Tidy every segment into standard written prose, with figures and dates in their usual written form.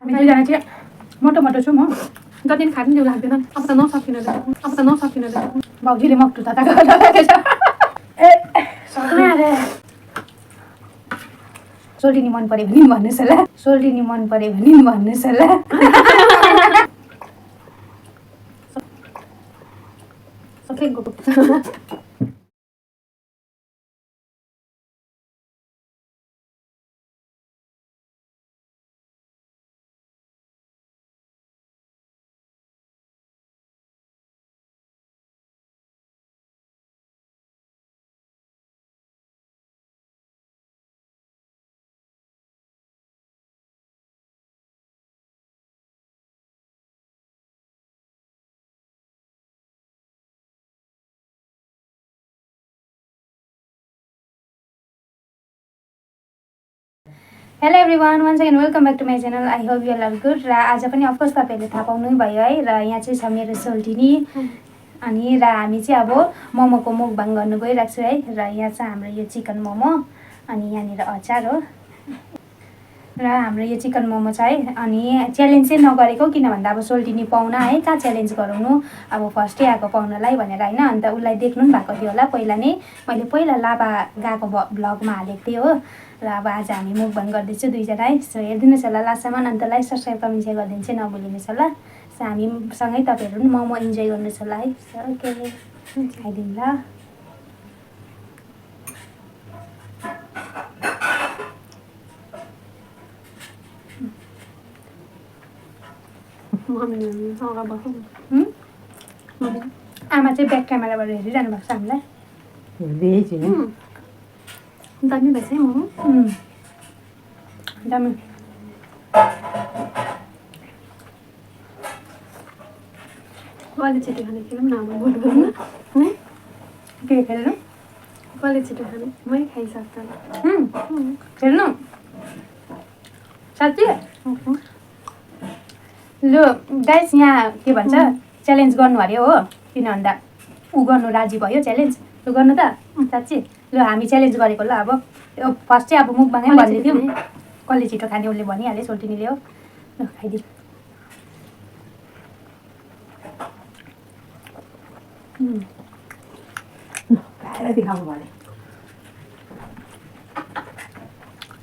हामी दुईजना चाहिँ मोटो मोटो छौँ हो जति खानु जिउ लाग्दैन अब त नसकिन भाउजूले मक्टु त ए सक्ने अरे सोल्टिनी मन पऱ्यो भने भन्नुहोस् होला सोल्टिनी मन पऱ्यो भने भन्नुहोस् होला hello everyone once again welcome back to my channel I hope you are good र आज पनि अफकोर्स तपाईँहरूले थाहा पाउनु भयो है र यहाँ चाहिँ छ मेरो सोल्टिनी अनि र हामी चाहिँ अब मोमोको मुखबाङ गर्नु गइरहेको छु है र यहाँ चाहिँ हाम्रो यो चिकन मोमो अनि यहाँनिर अचार हो र हाम्रो यो चिकन मोमो छ है अनि च्यालेन्ज चाहिँ नगरेको किन भन्दा अब सोल्टिनी पाहुना है कहाँ च्यालेन्ज गराउनु अब फर्स्टै आएको पाहुनालाई भनेर होइन अन्त उसलाई देख्नु पनि भएको थियो होला पहिला नै मैले पहिला लाभा गएको भ्लगमा हालेको थिएँ हो र अब आज हामी मुखबाङ गर्दैछु दुईजना है सो हेरिदिनुहोस् होला लास्टसम्म अन्त लाइक सब्सक्राइब कमेन्ट सेयर गरिदिनु चाहिँ नभुलिनुहोस् होला सो हामी सँगै तपाईँहरू पनि मोमो इन्जोय गर्नुहोस् होला है सो ओके खाइदिनु ल आमा चाहिँ ब्याक क्यामेराबाट हेरिरहनु भएको छ हामीलाई दामी भएछ है मोमो दामी कहिले छिटो खाने खेलौँ न अब बोट गरौँ न के खेल्नु कहिले छिटो खाने मै खाइसक्छ खेल्नु साँच्ची लु गाइस यहाँ के भन्छ च्यालेन्ज गर्नु अरे हो किन भन्दा ऊ गर्नु राजी भयो च्यालेन्ज लु गर्नु त साँच्ची ल हामी च्यालेन्ज गरेको ल अब फर्स्ट चाहिँ अब मुखबाङै भन्दै थियौँ कसले छिटो खाने उसले भनिहाल्यो सोल्टिनीले हो ल खाइदिउँ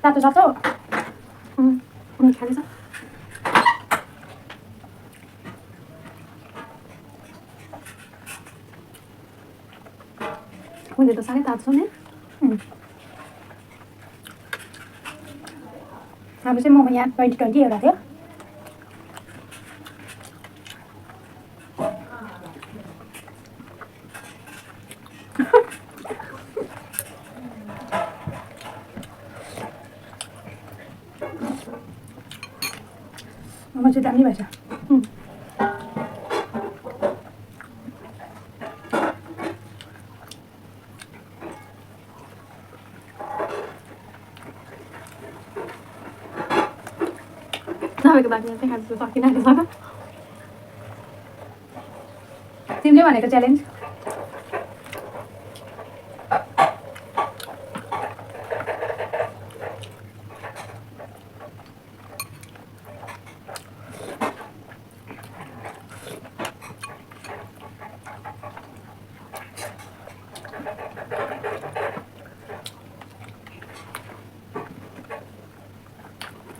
तातो तातो खान्छ मैले त साह्रै तातो छ नि हाम्रो चाहिँ मोमो यहाँ 2020 एउटा थियो मोमो चाहिँ दामी भएछ तपाईँको बाटो चाहिँ खानु सकिरहेको छ तिमीले भनेको च्यालेन्ज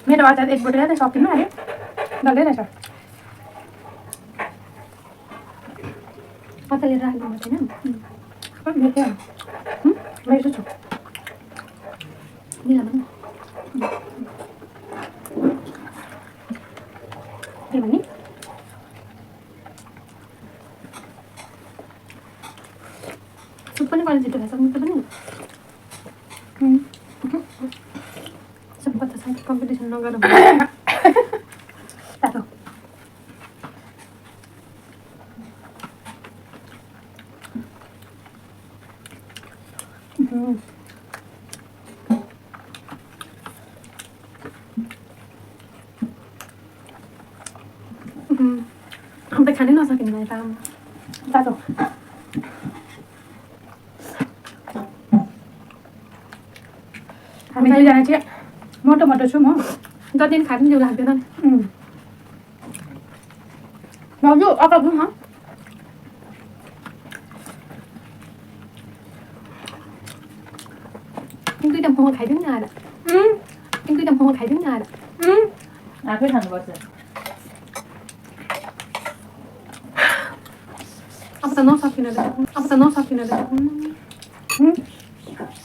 मेरो अचार एक बोटेर त सकिनु अरे डल्लै रहेछ अचार लिएर राख्नु छैन मेरो छु मिला भन्नु के भने सुप पनि कहिले छिटो खाइसक्नु त पनि सबको त साथी कम्पिटिसन नगरौँ तातो अब त खानै नसकिने भयो त तातो हामी दुईजना चाहिँ मोटो मोटो छौँ हो जति खाए पनि जिउ लाग्दैन नि भाउजू अचार खाउँ न दुईवटा मोमो खाइदिउँ न आएर दुईवटा मोमो खाइदिउँ न आएर आफै खानुपर्छ अब त नसकिन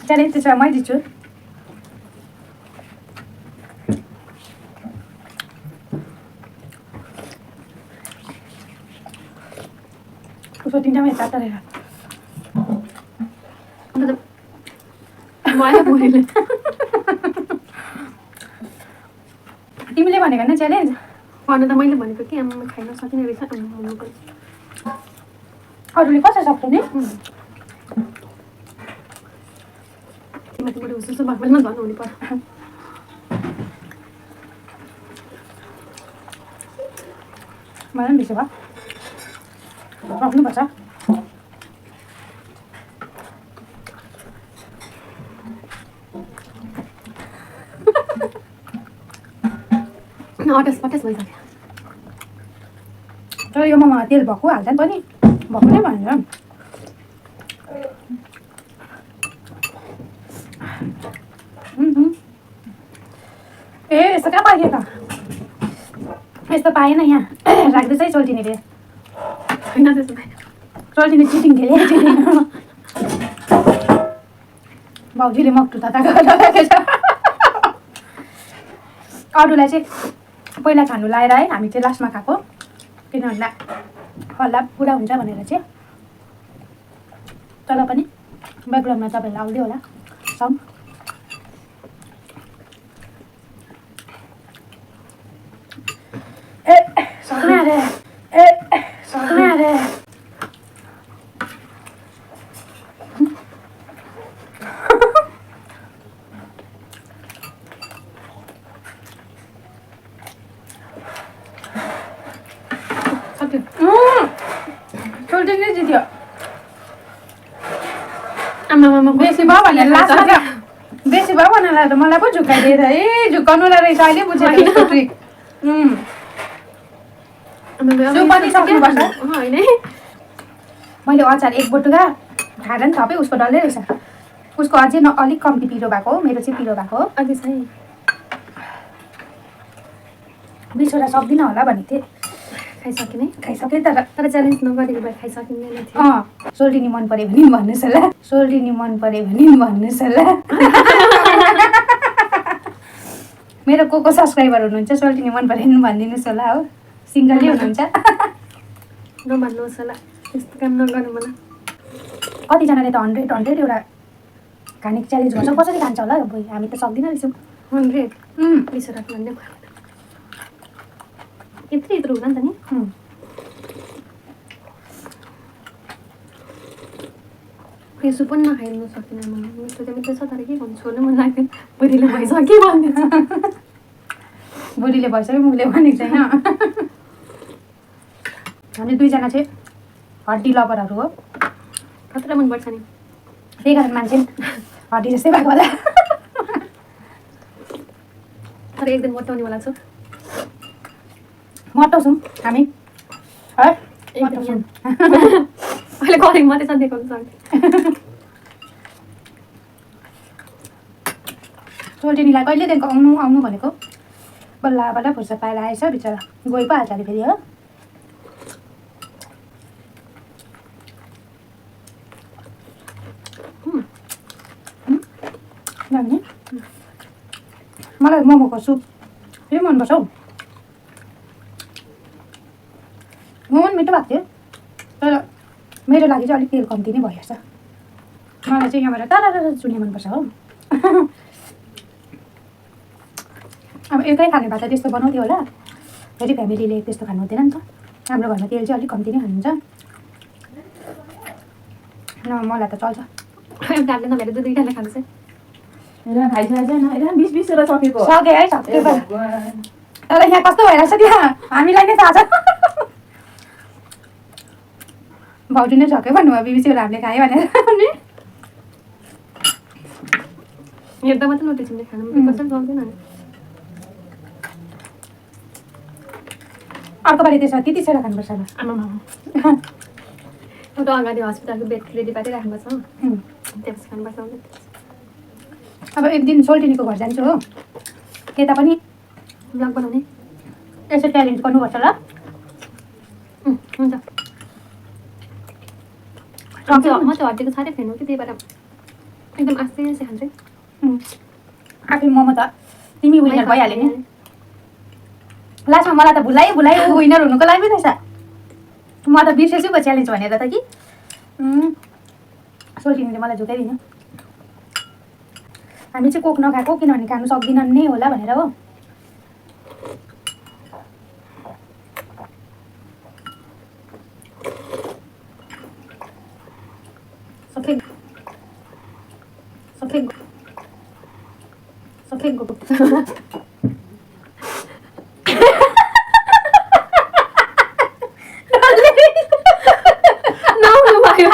चले त्यसो भए मै दिन्छु उसको तिनवटामा यता तरेर अन्त त भयो बोरीले तिमीले भनेको होइन च्यालेन्ज भन्नु त मैले भनेको कि आमा खाइन सकिने रहेछ मोमो अरूले कसरी सक्छ नि माथिबाट उस्तो भएकोमा भन्नु हुनु पर्छ मलाई पनि बिर्से भयो सक्नुपर्छ अटस पटस भइसक्यो तर यो मोमोमा तेल भएको हाल्दा पनि भएको नै भनेर ए यस्तो कहाँ पाइयो त यस्तो पाएन यहाँ राख्दै चाहिँ चल्टिने रे होइन त्यसो भएन चल्टिने चिटिङ खेले भाउजूले मक्टु त अरूलाई चाहिँ पहिला खानु लाएर है हामी चाहिँ लास्टमा खाएको किनभने हल्ला पुरा हुन्छ भनेर चाहिँ तर पनि ब्याकग्राउन्डमा तपाईँहरूलाई आउँदै होला सङ ए सक्ने अरे ए सक्ने अरे चल्टिने जित्यो आमामा बेसी भयो भनेर लास्टमा बेसी भयो भनेर त मलाई पो झुक्काइदिएर ए झुक्काउनुलाई रहेछ अहिले बुझेको ट्रिक त्यो पनि सक्नुपर्छ होइन मैले अचार एक बटुका खाएर नि थपेँ उसको डल्लै रहेछ उसको अझै अलिक कम्ती पिरो भएको हो मेरो चाहिँ पिरो भएको हो अझै चाहिँ 20 वटा सक्दिनँ होला भनेको थिएँ खाइसकेँ खाइसकेँ तर च्यालेन्ज नगरेको भए खाइसकिँदैन थियो सोल्टिनी मन पऱ्यो भने भन्नुहोस् होला सोल्टिनी मन पऱ्यो भने भन्नुहोस् होला मेरो को सब्सक्राइबर हुनुहुन्छ सोल्टिनी मन पऱ्यो भने भनिदिनुहोस् होला हो सिङ्गलै हुनुहुन्छ नभन्नुहोस् होला त्यस्तो काम नगर्नु मलाई कतिजनाले त 100 एउटा खाने च्यालेन्ज गर्छ कसरी खान्छ होला हामी त सक्दिनँ रहेछौँ 100 20 वटा भन्ने यत्रो हुँदा नि त नि यसो पनि नखाइदिनु सकिनँ म मिठो चाहिँ मिठो छ तर के भन्नु छोड्नु मन लाग्दैन बुढीले भइसक्यो भनिदिन्छ बुढीले भइसक्यो मुखले भनेको छैन हामी दुईजना चाहिँ हड्डी लभरहरू हो खतरा मनपर्छ नि त्यही कारण मान्छे हड्डी जस्तै भएको होला तर एक दिन मोटाउनेवाला छु मोटाउँछौँ हामी है मोटाउँछौँ अहिले कलिङ मात्रै छ देखाउनु सक्छ सोल्टिनीलाई कहिलेदेखिको आउनु भनेको बल्ल बल्ल फुर्सद पाएर आएछ बिचरा गइ पो हाल्छ अरे फेरि हो मलाई मोमोको सुप फेरि मनपर्छ हौ मोमो पनि मिठो भएको थियो तर मेरो लागि चाहिँ अलिक तेल कम्ती नै भइहाल्छ मलाई चाहिँ यहाँबाट टाढा चुने मनपर्छ हो अब एकै खाने भए त त्यस्तो बनाउँथ्यो होला फेरि फ्यामिलीले त्यस्तो खानु हुँदैन नि त हाम्रो घरमा तेल चाहिँ अलिक कम्ती नै खानुहुन्छ मलाई त चल्छ डाक्ने नभएर दुईटाले खान्छ खाइसकेको छैन 20 सकेको सके है सके तर यहाँ कस्तो भइरहेछ त्यहाँ हामीलाई नै थाहा छ भाउजू नै सक्यो भन्नुभयो 20 वटा हामीले खायो भनेर हेर्दा मात्रै नोटिस हुन्छ खानु कसरी सक्दैन अर्को पालि त्यसमा त्यति सेवा खानुपर्छ ल आमामा एउटा अगाडि हस्पिटलको बेड रेडी पारिराख्नु छ त्यसपछि खानुपर्छ अब एक दिन सोल्टिनीको घर जान्छु हो यता पनि ब्लग बनाउने यसो च्यालेन्ज गर्नुपर्छ ल हुन्छ म चाहिँ हड्डीको साह्रै फेर्नु कि त्यही भएर एकदम आस्ते आस्ते खान्छु आफै मोमो त तिमी विनर भइहाल्यो नि लास्टमा मलाई त भुलाइ विनर हुनुको लागि रहेछ म त बिर्सेछु पो च्यालेन्ज भनेर त कि सोल्टिनीले मलाई झुकाइदिनु हामी चाहिँ कोक नखाएको किनभने खानु सक्दिनँ नै होला भनेर हो सबै नआउनु भयो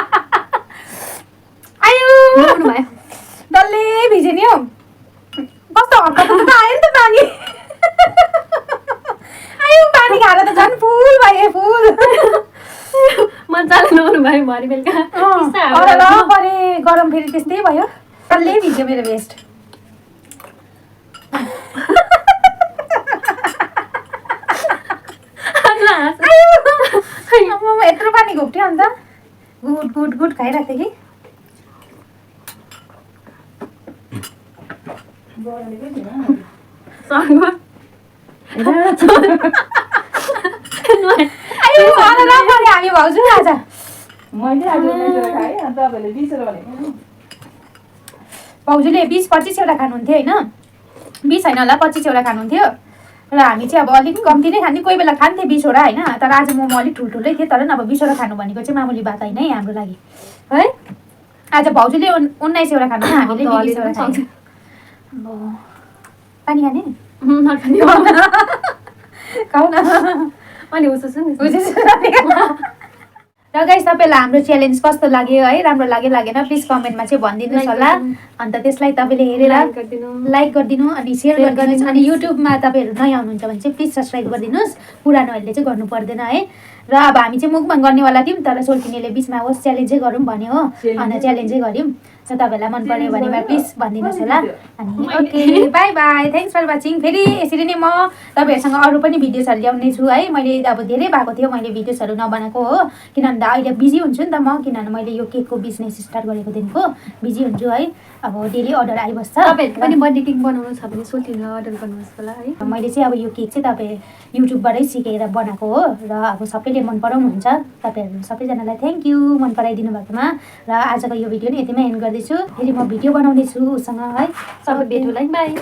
आयो नआउनु भयो डल्लै भिज्यो नि हौ कस्तो हप्ता त आयो नि त पानी आयो पानी खाएर त झन् फुल भयो फुल मजाले नआउनु भयो भरे बेलुका परे गरम फेरि त्यस्तै भयो डल्लै भिज्यो मेरो बेस्ट यत्रो पानी घोप्ट्यो अन्त गुड खाइरहेको थिएँ कि हामी भाउजू आज मैले आज 19 खाएँ अनि तपाईँहरूले 20 भनेको भाउजूले 20-25वटा खानुहुन्थ्यो होइन 20 होइन होला 25वटा खानुहुन्थ्यो र हामी चाहिँ अब अलिक कम्ती नै खान्थ्यो कोही बेला खान्थेँ 20वटा होइन तर आज मोमो अलिक ठुल्ठुलै थिएँ तर अब 20वटा खानु भनेको चाहिँ मामुली बात होइन है हाम्रो लागि है आज भाउजूले 19वटा खानु हामीले 20वटा खान्छौँ पानी खाने खाऊ न अनि उसो नि र गाइस तपाईँलाई हाम्रो च्यालेन्ज कस्तो लाग्यो है राम्रो लाग्यो लागेन प्लिज कमेन्टमा चाहिँ भनिदिनुहोस् होला अन्त त्यसलाई तपाईँले हेरेर लाइक गरिदिनु अनि सेयर गरिदिनुहोस् अनि युट्युबमा तपाईँहरू नयाँ हुनुहुन्छ भने चाहिँ प्लिज सब्सक्राइब गरिदिनुहोस् पुरानोहरूले चाहिँ गर्नु पर्दैन है र अब हामी चाहिँ मुखमा गर्नेवाला थियौँ तर सोल्टिनीले बिचमा होस् च्यालेन्जै गरौँ भन्यो हो अन्त च्यालेन्जै गऱ्यौँ सो तपाईँलाई मन पर्यो भने प्लिज भनिदिनुहोस् होला अनि okay bye bye thanks for watching फेरि यसरी नै म तपाईँहरूसँग अरू पनि भिडियोजहरू ल्याउने छु है मैले अब धेरै भएको थियो मैले भिडियोजहरू नबनाएको हो किनभने अहिले बिजी हुन्छु नि त म किनभने मैले यो केकको बिजनेस स्टार्ट गरेको दिनको बिजी हुन्छु है अब डेली अर्डर आइबस्छ तपाईँहरूको पनि बर्थडे केक बनाउनु छ भने सोल्टिनीलाई अर्डर गर्नुहोस् होला है मैले चाहिँ अब यो केक चाहिँ तपाईँ युट्युबबाटै सिकेर बनाएको हो र अब सबैले मन पराउनुहुन्छ तपाईँहरू सबैजनालाई थ्याङ्क यू मन पराइदिनु भएकोमा र आजको यो भिडियो नि यतिमै एन्ड गर्दैछु फेरि म भिडियो बनाउने छु उसँग है सबै भेटौँला बाई